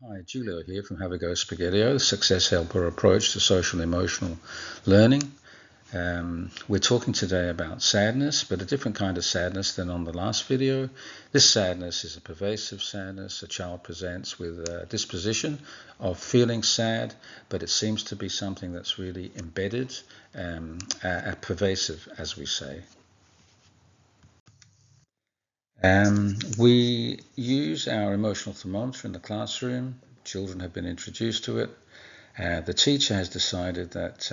Hi, Julio here from Have a Go Spaghettio, the Success Helper approach to social emotional learning. We're talking today about sadness, but a different kind of sadness than on the last video. This sadness is a pervasive sadness. A child presents with a disposition of feeling sad, but it seems to be something that's really embedded, pervasive, as we say. We use our emotional thermometer in the classroom. Children have been introduced to it. The teacher has decided that,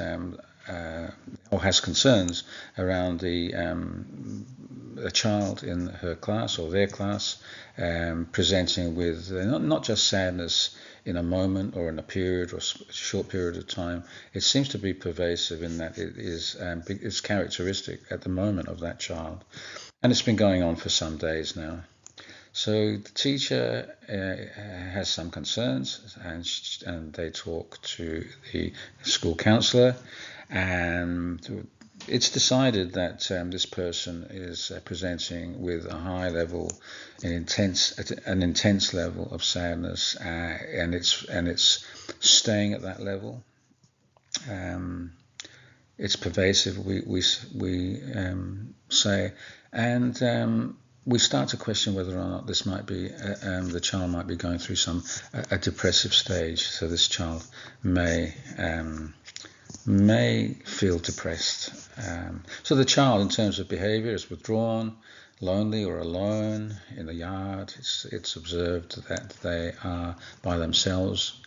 or has concerns around a child in her class or their class presenting with not just sadness in a moment or in a period or a short period of time. It seems to be pervasive in that it is it's characteristic at the moment of that child. And it's been going on for some days now. So the teacher has some concerns, and they talk to the school counsellor, and it's decided that this person is presenting with a high level, an intense level of sadness, and it's staying at that level. It's pervasive, we say, and we start to question whether or not this might be the child might be going through a depressive stage. So this child may feel depressed. So the child, in terms of behaviour, is withdrawn, lonely or alone in the yard. It's observed that they are by themselves,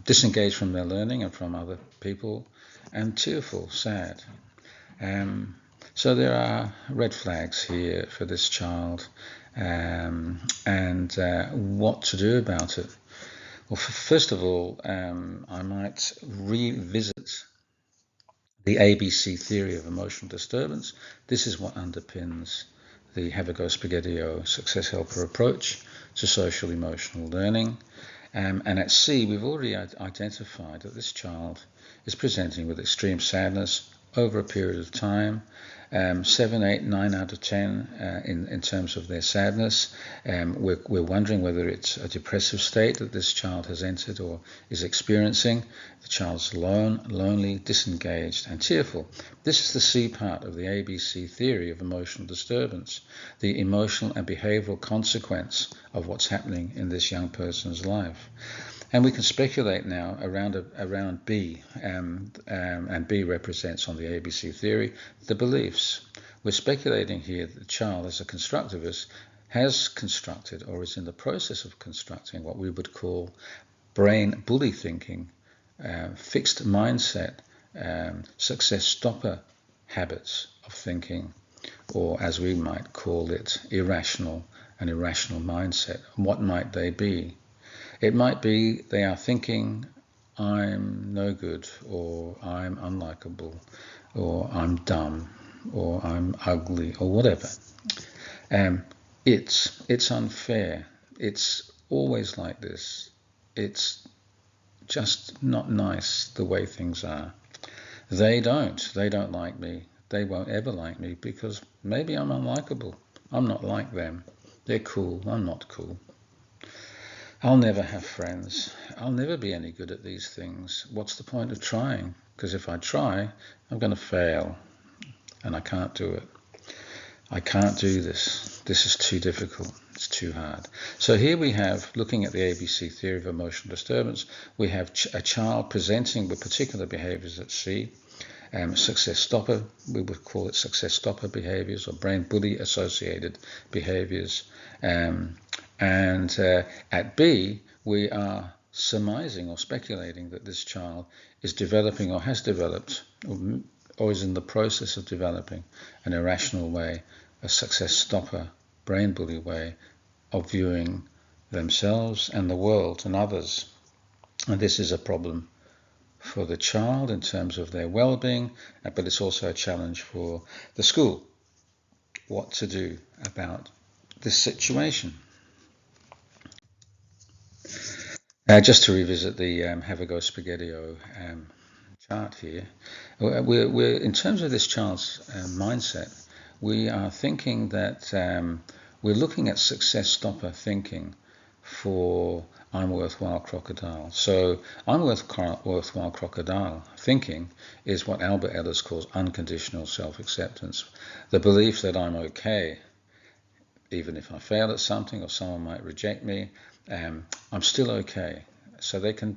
disengaged from their learning and from other people, and tearful, sad. So there are red flags here for this child, and what to do about it. Well, first of all, I might revisit the ABC theory of emotional disturbance. This is what underpins the Have a Go Spaghettio Success Helper approach to social emotional learning. And at C, we've already identified that this child is presenting with extreme sadness over a period of time, 7, 8, 9 out of 10 in terms of their sadness. We're wondering whether it's a depressive state that this child has entered or is experiencing. The child's alone, lonely, disengaged, and tearful. This is the C part of the ABC theory of emotional disturbance, the emotional and behavioral consequence of what's happening in this young person's life. And we can speculate now around B, and B represents, on the ABC theory, the beliefs. We're speculating here that the child, as a constructivist, has constructed or is in the process of constructing what we would call brain bully thinking, fixed mindset, success stopper habits of thinking, or as we might call it, an irrational mindset. What might they be? It might be they are thinking, I'm no good, or I'm unlikable, or I'm dumb, or I'm ugly, or whatever. It's unfair. It's always like this. It's just not nice the way things are. They don't like me. They won't ever like me because maybe I'm unlikable. I'm not like them. They're cool. I'm not cool. I'll never have friends. I'll never be any good at these things. What's the point of trying? Because if I try, I'm going to fail, and I can't do it. I can't do this. This is too difficult. It's too hard. So here we have, looking at the ABC theory of emotional disturbance, we have a child presenting with particular behaviours at C. Success stopper, we would call it success stopper behaviours, or brain bully associated behaviours. And at B, we are surmising or speculating that this child is developing or has developed or is in the process of developing an irrational way, a success stopper, brain bully way of viewing themselves and the world and others. And this is a problem for the child in terms of their well-being, but it's also a challenge for the school. What to do about this situation? Just to revisit the Have a Go Spaghettio chart here, we're in terms of this child's mindset, we are thinking that we're looking at success stopper thinking for I'm worthwhile crocodile. So I'm worthwhile crocodile thinking is what Albert Ellis calls unconditional self-acceptance. The belief that I'm okay, even if I fail at something or someone might reject me, I'm still okay. So they can.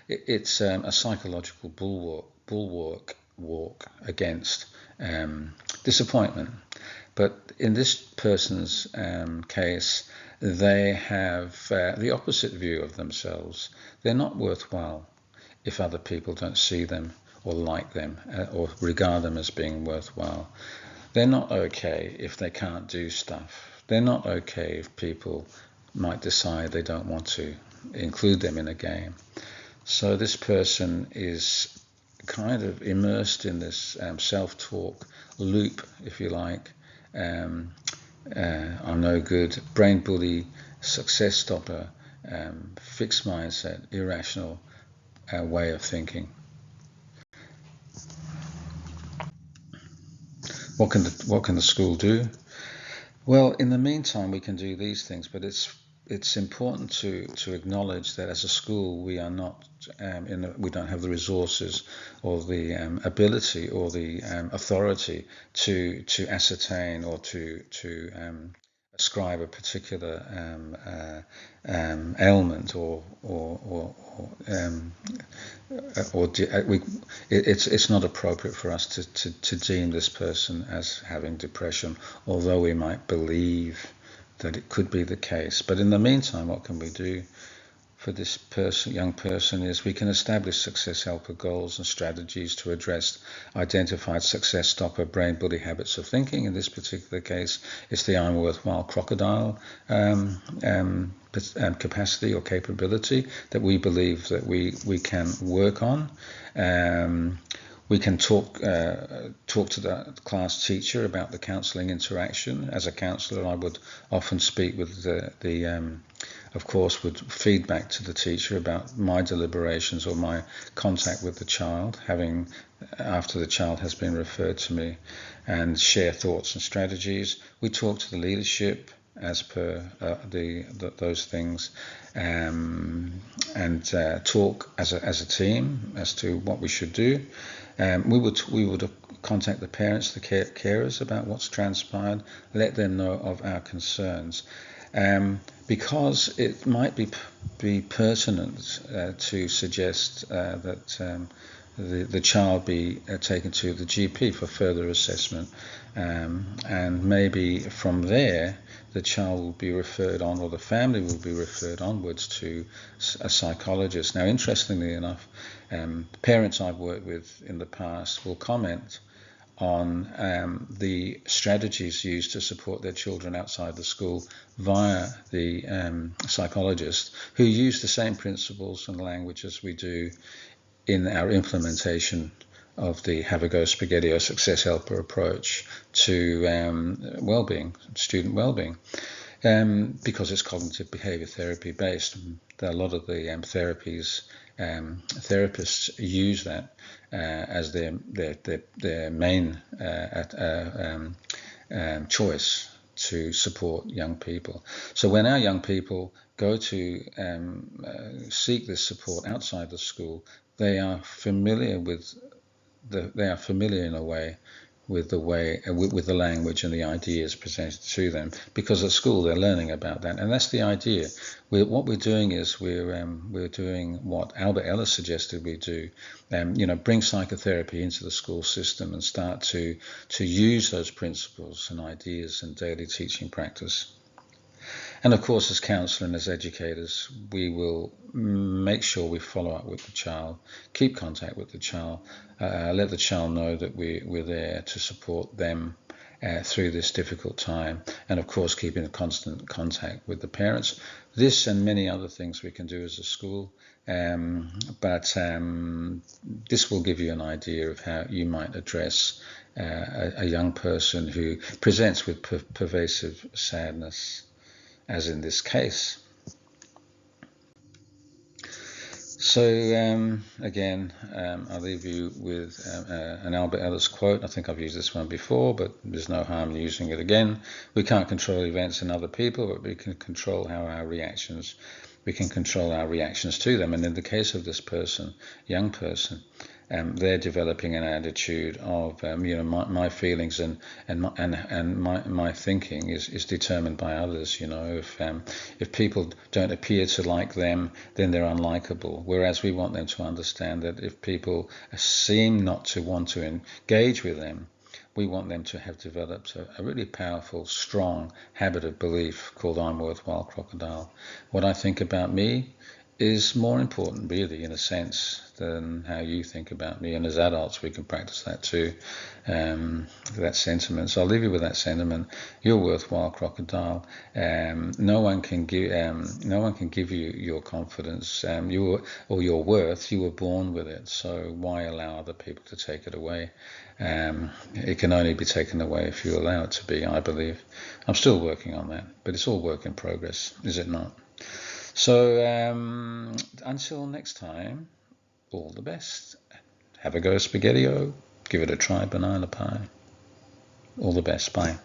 It's a psychological bulwark against disappointment. But in this person's case, they have the opposite view of themselves. They're not worthwhile if other people don't see them or like them or regard them as being worthwhile. They're not okay if they can't do stuff. They're not okay if people might decide they don't want to include them in a game. So this person is kind of immersed in this self-talk loop, if you like. I'm no good, brain bully, success stopper, fixed mindset, irrational way of thinking. What can the school do? Well, in the meantime, we can do these things, but it's important to acknowledge that as a school we are not we don't have the resources or the ability or the authority to ascertain or to ascribe a particular ailment it's not appropriate for us to deem this person as having depression, although we might believe that it could be the case. But in the meantime, what can we do for this young person is we can establish success helper goals and strategies to address identified success stopper brain bully habits of thinking. In this particular case, it's the I'm worthwhile crocodile capacity or capability that we believe that we can work on. We can talk to the class teacher about the counselling interaction. As a counsellor, I would often speak with of course, would feed back to the teacher about my deliberations or my contact with the child, after the child has been referred to me, and share thoughts and strategies. We talk to the leadership as per those things, and talk as a team as to what we should do. We would contact the parents, the carers about what's transpired, let them know of our concerns. Because it might be pertinent to suggest that the child be taken to the GP for further assessment, and maybe from there the child will be referred on, or the family will be referred onwards to a psychologist. Now, interestingly enough, parents I've worked with in the past will comment on the strategies used to support their children outside the school via the psychologist, who use the same principles and language as we do in our implementation of the Have a Go Spaghetti or Success Helper approach to well-being, student well-being. Because it's cognitive behaviour therapy based. A lot of the therapists use that as their main choice to support young people. So when our young people go to seek this support outside the school, they are familiar in a way with the language and the ideas presented to them, because at school they're learning about that, and that's the idea. What we're doing is we're doing what Albert Ellis suggested we do, bring psychotherapy into the school system and start to use those principles and ideas in daily teaching practice. And of course, as counsellors and as educators, we will make sure we follow up with the child, keep contact with the child, let the child know that we're there to support them through this difficult time, and of course keep in constant contact with the parents. This and many other things we can do as a school, but this will give you an idea of how you might address a young person who presents with pervasive sadness, as in this case. So again, I'll leave you with an Albert Ellis quote. I think I've used this one before, but there's no harm in using it again. We can't control events in other people, but we can control we can control our reactions to them. And in the case of this person, young person, they're developing an attitude of my feelings and my thinking is determined by others. If people don't appear to like them, then they're unlikable. Whereas we want them to understand that if people seem not to want to engage with them, we want them to have developed a really powerful, strong habit of belief called I'm worthwhile crocodile. What I think about me is more important, really, in a sense, than how you think about me. And as adults, we can practice that too, that sentiment. So I'll leave you with that sentiment. You're worthwhile, crocodile. No one can give you your confidence, or your worth. You were born with it. So why allow other people to take it away? It can only be taken away if you allow it to be, I believe. I'm still working on that, but it's all work in progress, is it not? So until next time, all the best. Have a go, Spaghetti-O. Give it a try, banana pie. All the best. Bye.